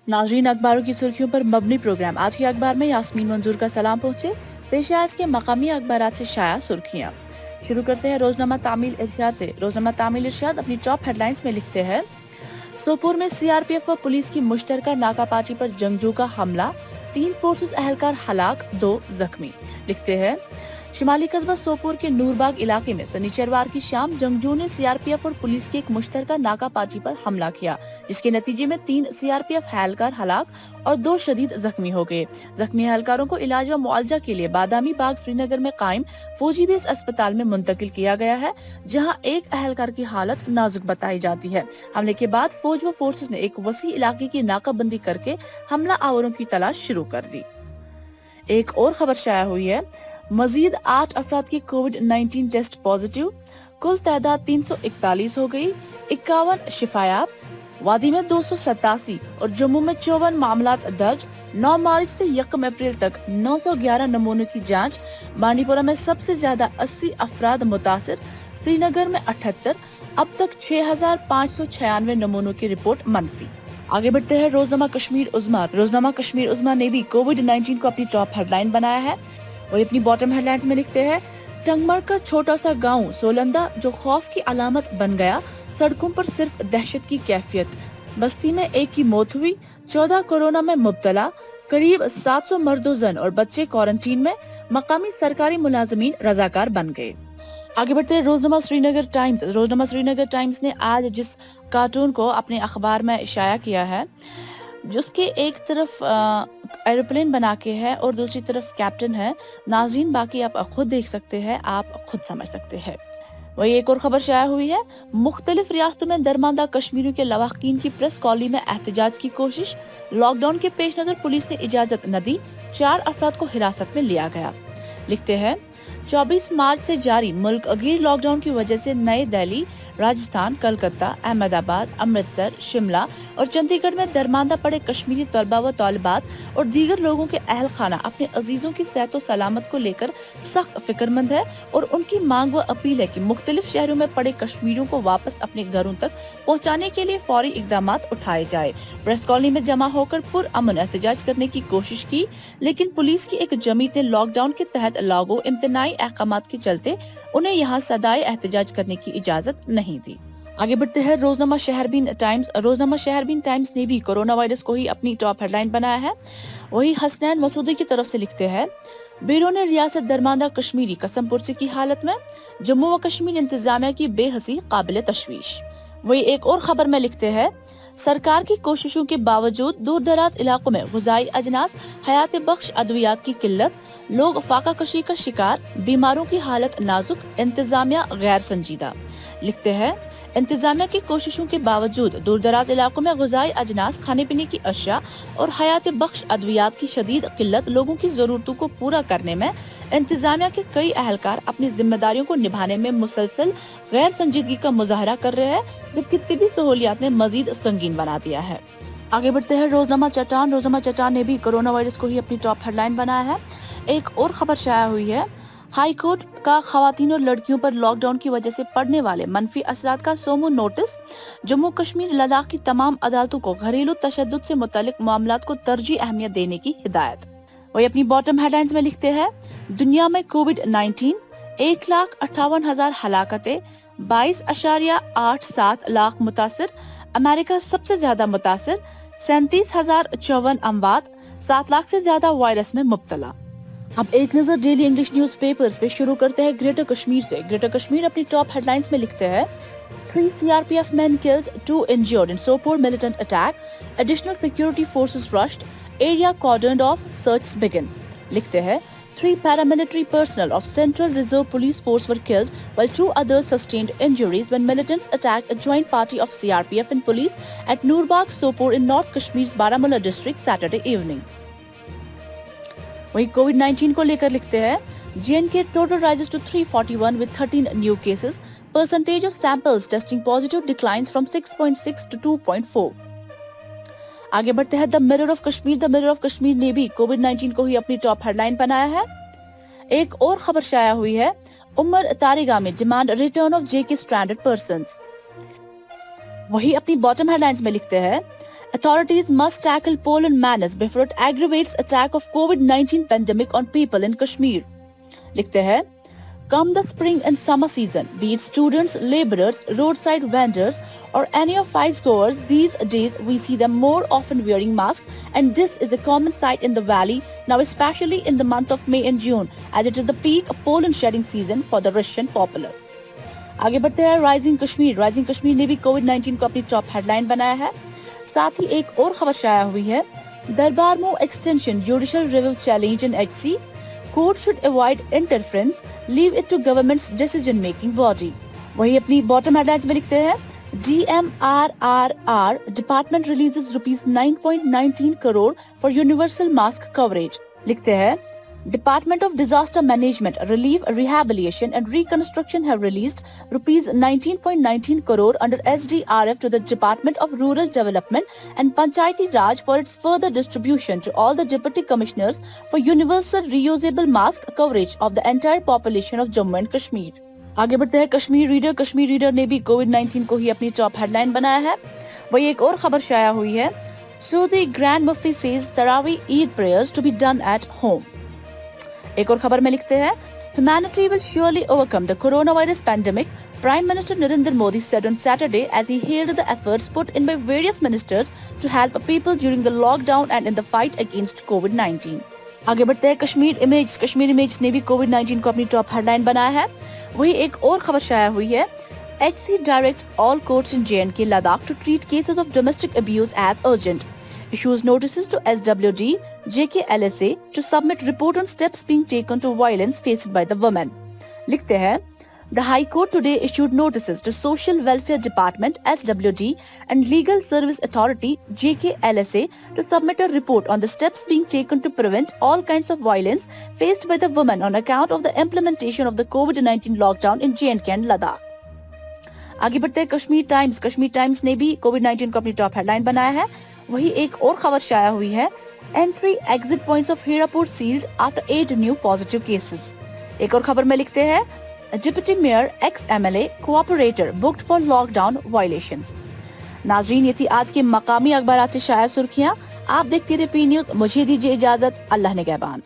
नाज़रीन, अखबारों की सुर्खियों पर मबनी प्रोग्राम आज के अखबार में यास्मीन मंजूर का सलाम पहुंचे। पेश है आज के मकामी अखबारात से शाया सुर्खियां। शुरू करते हैं रोजनामा तामील इरशाद से। रोजनामा तामील इरशाद अपनी टॉप हेडलाइंस में लिखते हैं, सोपोर में सीआरपीएफ व पुलिस की मुश्तरका नाकापाची पर जंगजू का हमला, 3 फोर्सेस एहलकार हलाक, 2 जख्मी। लिखते हैं, शिमाली कस्बा सोपोर के नूरबाग इलाके में शनिचरवार की शाम जंगजू ने सीआरपीएफ और पुलिस के एक मुश्तरका नाकापाची पर हमला किया, जिसके नतीजे में 3 सीआरपीएफ एहलकार हलाक और 2 शदीद जख्मी हो गए। जख्मी एहलकारों को इलाज व मुआवजा के लिए बादामी बाग श्रीनगर में कायम फौजी बेस अस्पताल में मुंतकिल किया गया है, जहां एक एहलकार की हालत नाजुक बताई जाती है। हमले के बाद फौज व फोर्सेस ने एक वसी इलाके की नाकाबंदी करके हमला आवरों की तलाश शुरू कर दी। एक और खबर शाया हुई है, मजीद 8 अफराद की कोविड-19 टेस्ट पॉजिटिव, कुल तादाद 341 हो गई, 51 शिफायाब। वादी में 287 और जम्मू में 54 मामलात दर्ज। 9 मार्च से 1 अप्रैल तक 911 नमूनों की जांच। बांडीपोरा में सबसे ज्यादा 80 अफराद मुतासिर, श्रीनगर में 78। अब तक 6596 नमूनों की रिपोर्ट मनफी। आगे बढ़ते हैं रोजनामा कश्मीर उज़्मा। रोजनामा कश्मीर उज़्मा ने भी कोविड-19 को अपनी टॉप हेडलाइन बनाया है। वही अपनी बॉटम हेडलाइंस में लिखते हैं, टंगमर का छोटा सा गांव सोलंदा जो खौफ की अलामत बन गया, सड़कों पर सिर्फ दहशत की कैफियत। बस्ती में 1 की मौत हुई, 14 कोरोना में मुब्तला, करीब 700 मर्दो जन और बच्चे क्वारंटीन में। मकामी सरकारी मुलाजमीन रजाकार बन गए। आगे बढ़ते हैं रोजनामा श्रीनगर टाइम्स। रोजनामा श्रीनगर टाइम्स ने आज जिस कार्टून को अपने अखबार में इशाया किया है, जिसके एक तरफ एरोप्लेन बना के है और दूसरी तरफ कैप्टन है। नाज़रीन, बाकी आप खुद देख सकते हैं, आप खुद समझ सकते हैं। वही एक और खबर शाया हुई है, मुख्तलिफ रियासतों में दरमांदा कश्मीरियों के लवाहकीन की प्रेस कॉलोनी में एहतजाज की कोशिश। लॉकडाउन के पेश नजर पुलिस ने इजाजत न दी, 4 अफराद को हिरासत में लिया गया। लिखते हैं, 24 मार्च से जारी मुल्क अगीर लॉकडाउन की वजह से नई दिल्ली, राजस्थान, कलकत्ता, अहमदाबाद, अमृतसर, शिमला और चंडीगढ़ में दरमांदा पड़े कश्मीरी तलबा व तालिबात और दीगर लोगों के अहल खाना अपने अजीजों की सेहत व सलामत को लेकर सख्त फिक्रमंद है और उनकी मांग व अपील है कि मुख्तलिफ शहरों में पड़े कश्मीरियों को वापस अपने घरों तक पहुँचाने के लिए फौरी इकदाम उठाए जाए। प्रेस कॉलोनी में जमा होकर पुरअमन एहतजाज करने की कोशिश की, लेकिन पुलिस की एक जमीत ने लॉकडाउन के तहत लागू इम्तनाई अहकामात के चलते उन्हें यहाँ सदाए एहतजाज करने की इजाजत नहीं दी। आगे बढ़ते हैं रोजनामा शहरबीन टाइम्स। रोजनामा शहरबीन टाइम्स ने भी कोरोना वायरस को ही अपनी टॉप हेडलाइन बनाया है। वही हसनैन मसूदी की तरफ से लिखते हैं, बैरून रियासत दरमांदा कश्मीरी कसम पुरसी की हालत में, जम्मू व कश्मीर इंतजामिया की बेहसी काबिल तशवीश। वही एक और खबर में लिखते हैं, सरकार की कोशिशों के बावजूद दूर दराज इलाकों में गुज़ाई अजनास, हयात बख्श अद्वियात की किल्लत, लोग फाका कशी का शिकार, बीमारों की हालत नाजुक, इंतजामिया गैर संजीदा। लिखते हैं, इंतजामिया की कोशिशों के बावजूद दूर दराज इलाकों में गुज़ाई अजनास, खाने पीने की अशिया और हयात बख्श अद्वियात की शदीद किल्लत लोगों की जरूरतों को पूरा करने में इंतजामिया के कई अहलकार अपनी जिम्मेदारियों को निभाने में मुसलसल गैर संजीदगी का मुजाहरा कर रहे हैं, जबकि तिब्बी सहूलियात ने मजीद संगीन बना दिया है। आगे बढ़ते हैं रोजनामा चट्टान। रोजनामा चट्टान ने भी कोरोना वायरस को ही अपनी टॉप हेडलाइन बनाया है। एक और खबर शाया हुई है, हाई कोर्ट का खवातीन और लड़कियों पर लॉकडाउन की वजह से पड़ने वाले मनफी असरात का सोमो नोटिस। जम्मू कश्मीर लद्दाख की तमाम अदालतों को घरेलू तशद्दुद से मुतालिक मामलात को तरजीह अहमियत देने की हिदायत। वही अपनी बॉटम हेडलाइंस में लिखते हैं, दुनिया में कोविड-19, 1,58,000 हलाकतें, 22.87 लाख मुतासिर। अमेरिका सबसे ज्यादा मुतासिर, 37,054 अमवात, 7 लाख से ज्यादा वायरस में मुब्तला। अब एक नजर डेली इंग्लिश न्यूज़पेपर्स पे शुरू करते हैं ग्रेटर कश्मीर से। ग्रेटर कश्मीर अपनी टॉप हेडलाइंस में लिखते हैं, 3 CRPF men killed, 2 injured in Sopore militant attack, additional security forces rushed, area cordoned off, searches begin। लिखते हैं, 3 paramilitary personnel of Central Reserve Police Force were killed, while 2 others sustained injuries when militants attacked a joint party of CRPF and police at Nurbag Sopore in North Kashmir's Baramulla district Saturday evening। वही कोविड-19 को लेकर लिखते हैं, J&K total rises to 341 with 13 new cases, percentage of samples testing positive declines from 6.6 to 2.4। आगे बढ़ते हैं the mirror of Kashmir. The mirror of Kashmir ने भी कोविड-19 को ही अपनी टॉप हेडलाइन बनाया है। एक और खबर शाया हुई है, उमर तारिगा में demand return of JK stranded persons. वही अपनी बॉटम हेडलाइंस में लिखते हैं, Authorities must tackle pollen menace before it aggravates attack of COVID-19 pandemic on people in Kashmir. लिखते हैं, come the spring and summer season, be it students, laborers, roadside vendors, or any of vice goers, these days we see them more often wearing masks, and this is a common sight in the valley, now especially in the month of May and June, as it is the peak pollen shedding season for the Russian popular. आगे बढ़ते हैं, rising Kashmir ने भी कोविड-19 को अपनी top headline बनाया है। साथ ही एक और खबर शाया हुई है, दरबार move extension judicial review challenge in HC, court should avoid interference, leave it to government's decision making body. वही अपनी बॉटम हेडलाइंस में लिखते हैं, DMRRR department releases rupees 9.19 crore for universal mask coverage. लिखते हैं, Department of Disaster Management, Relief, Rehabilitation and Reconstruction have released rupees 19.19 crore under SDRF to the Department of Rural Development and Panchayati Raj for its further distribution to all the Deputy Commissioners for universal reusable mask coverage of the entire population of Jammu and Kashmir. आगे बढ़ते हैं, Kashmir reader ने भी कोविड-19 को ही अपनी top headline बनाया है। वही एक और खबर शाया हुई है, Saudi Grand Mufti says Tarawih Eid prayers to be done at home. एक और खबर में लिखते हैं, Humanity will surely overcome the coronavirus pandemic, Prime Minister Narendra Modi said on Saturday as he hailed the efforts put in by various ministers to help people during the lockdown and in the fight against COVID-19. आगे बढ़ते हैं, Kashmir image ने भी कोविड-19 को अपनी top headline बनाया है। वही एक और खबर शाया हुई है, HC directs all courts in J&K Ladakh to treat cases of domestic abuse as urgent. Issues notices to SWD, JKLSA to submit report on steps being taken to violence faced by the women. लिखते हैं, The High Court today issued notices to Social Welfare Department SWD and Legal Service Authority JKLSA to submit a report on the steps being taken to prevent all kinds of violence faced by the women on account of the implementation of the COVID-19 lockdown in J&K and Ladakh. आगे बढ़ते हैं, Kashmir times ने भी कोविड-19 को अपनी top headline बनाया है। वही एक और खबर शाया हुई है, entry exit points of Hirapur sealed after 8 new positive cases. एक और खबर में लिखते हैं, deputy mayor ex MLA corporator booked for lockdown violations. नाजरीन, ये थी आज के मकामी अखबारात से शाया सुर्खियां। आप देखते रहिए पी न्यूज। मुझे दीजिए इजाजत। अल्लाह निगहबान।